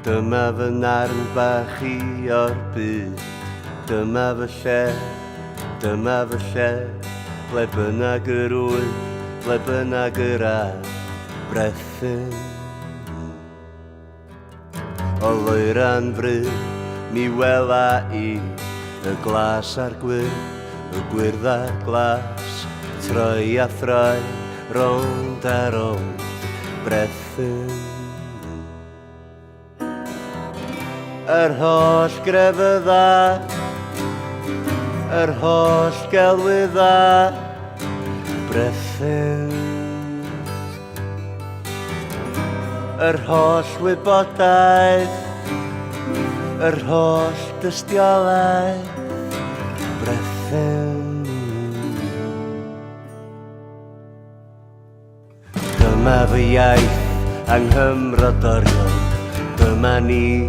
Dyma fy narn bach i o'r byd. Dyma fy lle, ble bynnag yr wyl, ble bynnag yr ar, brethyn. O loera'n fryd, mi wela i y glas a'r y gwyrdd a'r glas, troi a throi, rownd a rownd, brethyn. Yr holl grefydda, yr holl gelwydda, brethyn. Yr holl wybodaeth, yr holl dystiolaeth, brethyn. Dyma fy iaith anghymrodorion, dyma ni,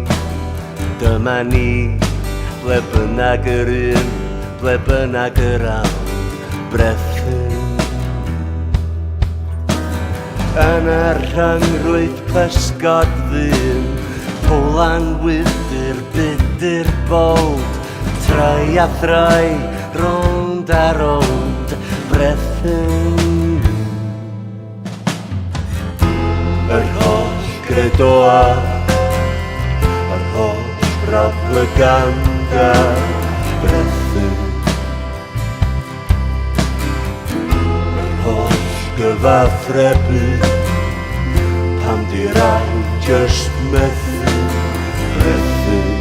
ble bynnag yr un, ble bynnag yr awn, brethyn. Yn yr rhyngrwyd pysgod ddyn, Howlan wydyr, bydyr bold, troi a throi, rownd a rownd, brethyn. Yr holl gredoa, yr holl propaganda, brethyn. Yr holl gyfathrebu, pam di rai just methu, brethyn.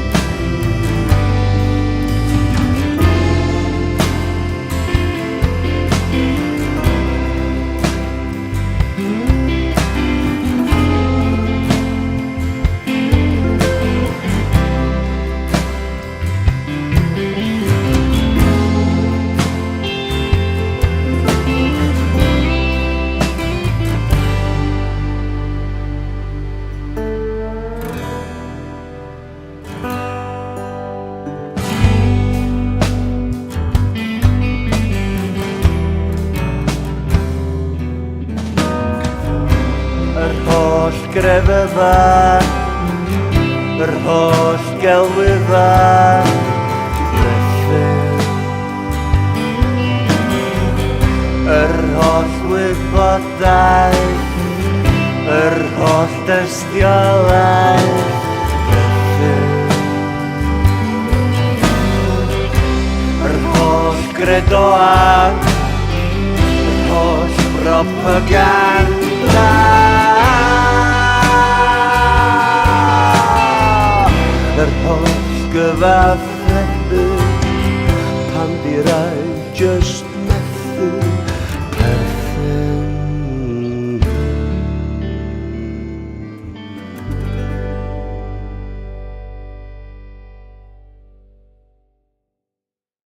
Yr holl grefydda, yr holl gelwydda, brethyn. Yr holl wybodaeth, yr holl dystiolaeth, brethyn. Yr holl gredoa, yr holl propaganda, yr holl gyfathrebu, pam di rai just methu.